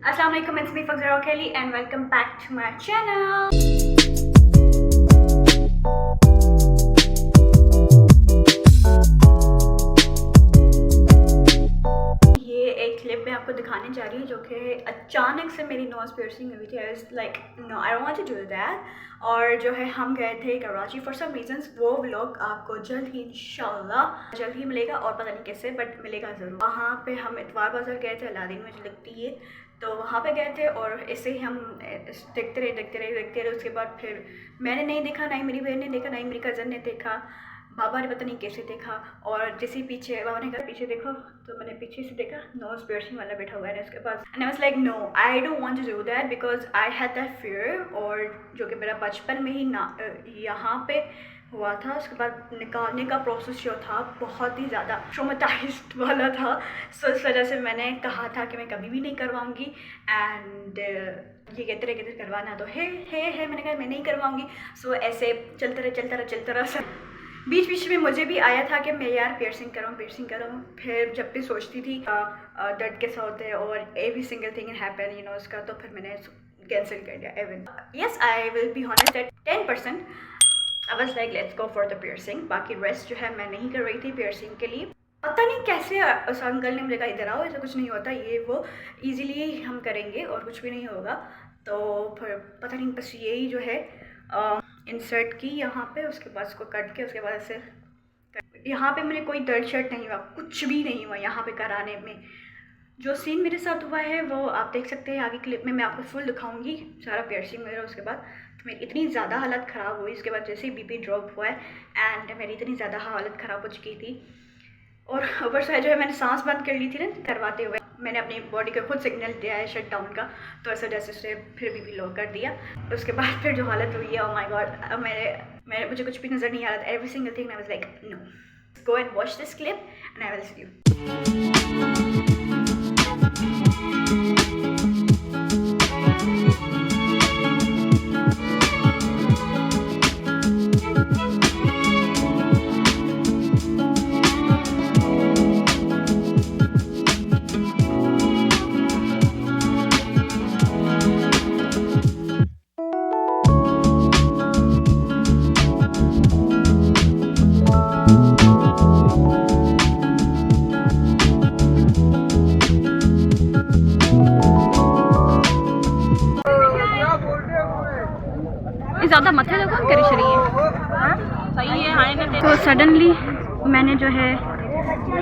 Assalamu alaikum, it's me Fazira Kelly and welcome back to my channel. ये एक clip मैं आपको दिखाने जा रही हूँ जो कि अचानक से मेरी नोज़ पियर्सिंग हुई थी। I was like no, I don't want to do that. और जो है हम गए थे कराची फॉर सम रीजंस। वो व्लॉग आपको जल्द ही इंशाल्लाह जल्द ही मिलेगा और पता नहीं कैसे बट मिलेगा ज़रूर। वहाँ पे हम इतवार बाज़ार गए थे, अलादीन में जो लगती है, तो वहाँ पे गए थे और ऐसे ही हम देखते रहे। उसके बाद फिर मैंने नहीं देखा, ना ही मेरी बहन ने देखा, ना ही मेरी कज़न ने देखा, बाबा ने पता नहीं कैसे देखा। और जैसे पीछे बाबा ने कहा पीछे देखो, तो मैंने पीछे से देखा नोज़ पियर्सिंग वाला बैठा हुआ है उसके पास। And I was like no, I don't want to do that because I had that fear. और जो कि मेरा बचपन में ही ना यहाँ पे हुआ था। उसके बाद निकालने का प्रोसेस जो था बहुत ही ज़्यादा ट्रॉमेटाइज्ड वाला था। सो इस वजह से मैंने कहा था कि मैं कभी भी नहीं करवाऊँगी। एंड ये कहते रहे करवाना तो है, मैंने कहा मैं नहीं करवाऊँगी। सो ऐसे चलता रहा। बीच में मुझे भी आया था कि मैं यार पियर्सिंग करूँ। फिर जब भी सोचती थी दर्द कैसा होता है और every single thing happen you know उसका, तो फिर मैंने कैंसिल कर दिया। Even yes, I will be honest that 10% I was like let's go for the piercing. बाकी रेस्ट जो है मैं नहीं कर रही थी पियर्सिंग के लिए। पता नहीं कैसे उस अंकल ने मुझे कहा इधर आओ, ऐसा कुछ नहीं होता, ये वो ईजिली हम करेंगे और कुछ भी नहीं होगा। तो फिर पता नहीं बस यही जो है इंसर्ट की यहाँ पे, उसके बाद उसको कट के उसके बाद से यहाँ पे मेरे कोई दर्द शर्ट नहीं हुआ, कुछ भी नहीं हुआ यहाँ पे कराने में। जो सीन मेरे साथ हुआ है वो आप देख सकते हैं आगे क्लिप में, मैं आपको फुल दिखाऊंगी सारा पियर्सिंग वगैरह। उसके बाद तो मेरी इतनी ज़्यादा हालत ख़राब हुई, उसके बाद जैसे ही बीपी ड्रॉप हुआ है एंड मेरी इतनी ज़्यादा हालत ख़राब हो चुकी थी। और ऊपर से जो है मैंने सांस बंद कर ली थी ना करवाते हुए, मैंने अपनी बॉडी को खुद सिग्नल दिया है शट डाउन का, तो इस वजह से फिर भी लो कर दिया। उसके बाद फिर जो हालत हुई है, ओह माय गॉड, मेरे मुझे कुछ भी नज़र नहीं आ रहा था। Every single thing I was like no, go and watch this clip and I will see you. ज़्यादा मथे देखो करी शरीर सही है हाय ना। तो सडनली मैंने जो है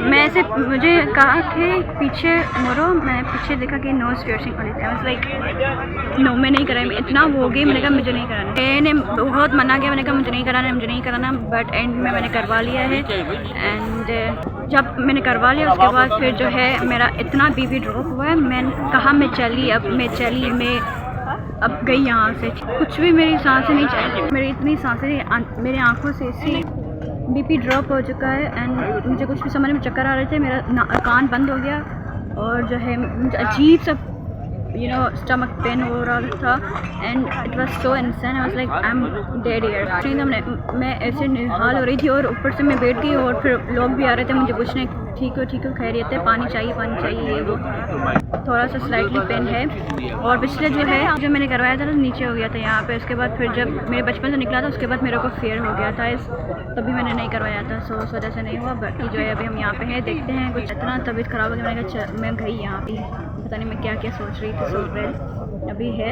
मैं ऐसे मुझे कहा कि पीछे मुड़ो, मैं पीछे देखा कि नोज़ पियर्सिंग वाली थी। आई वाज लाइक नो, मैं नहीं कराई। इतना वो हो गई, मैंने कहा मुझे नहीं कराना। मैंने बहुत मना किया, मैंने कहा मुझे नहीं कराना, बट एंड में मैंने करवा लिया है। एंड जब मैंने करवा लिया उसके बाद फिर जो है मेरा इतना बीपी ड्रॉप हुआ है, मैंने कहा मैं अब गई यहाँ से, कुछ भी मेरी सांसें नहीं चली, मेरी इतनी सांसें, मेरी आंखों से ऐसी बीपी ड्रॉप हो चुका है। एंड मुझे कुछ भी समझ में चक्कर आ रहे थे, मेरा कान बंद हो गया और जो है मुझे अजीब सा स्टमक पेन हो रहा था। And it was so intense, I was like I am dead here. मैं ऐसे निहाल हो रही थी और ऊपर से मैं बैठ गई और फिर लोग भी आ रहे थे मुझे पूछने ठीक हो खैरियत है, पानी चाहिए ये वो। थोड़ा सा स्लाइटली पेन है। और पिछले जो है जो मैंने करवाया था ना नीचे हो गया था यहाँ पे। उसके बाद फिर जब मेरे बचपन से निकला था उसके बाद मेरे को फेयर हो गया था तभी मैंने नहीं करवाया था। सो उस वजह से नहीं हुआ। बाकी जो है अभी हम यहाँ पे हैं, देखते हैं। कुछ इतना तबीयत ख़राब हो गया, मैंने कहा मैं गई यहाँ पे, पता नहीं मैं क्या सोच रही थी। सो अभी है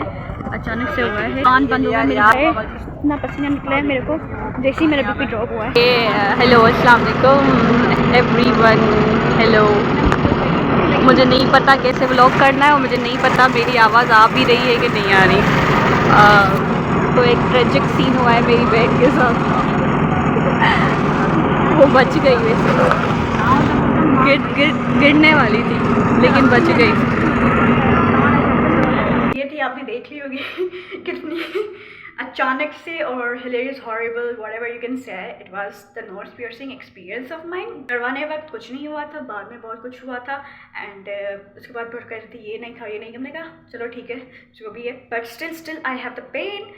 अचानक से हुआ है, कान बंद हो गया मेरा है, इतना पसीना निकला है मेरे को जैसे ही मेरा बीपी ड्रॉप हुआ है। हेलो अस्सलाम वालेकुम एवरीवन, हेलो। मुझे नहीं पता कैसे व्लॉग करना है और मुझे नहीं पता मेरी आवाज़ आ भी रही है कि नहीं आ रही। तो एक ट्रेजिक सीन हुआ है मेरी बहन के साथ, वो बच गई। वैसे गिरने वाली थी लेकिन बच गई। ये थी, आपने देख ली होगी कितनी अचानक से और hilarious, horrible, whatever you can say. It was the nose piercing experience of mine. करवाने वक्त कुछ नहीं हुआ था, बाद में बहुत कुछ हुआ था। एंड उसके बाद फिर कह रही थी ये नहीं खा, हमने कहा चलो ठीक है जो भी है, but still I have the pain.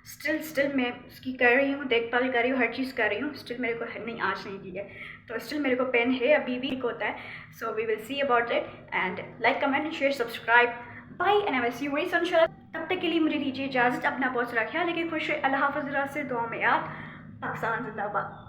Still मैं उसकी कर रही हूँ, देखभाल कर रही हूँ, हर चीज़ कर रही हूँ। स्टिल मेरे को नहीं, आज नहीं की है, तो स्टिल मेरे को पेन है, अभी भी होता है। So we will see about it. And like, comment, share, subscribe, bye and I will see you very soon इंशाल्लाह। तब तक के लिए मुझे दीजिए इजाज़त, अपना बहुत सारा ख्याल रखिए, खुश रहिए, अल्लाह हाफ़िज़, से दुआ में याद, पाकिस्तान जिंदाबाद।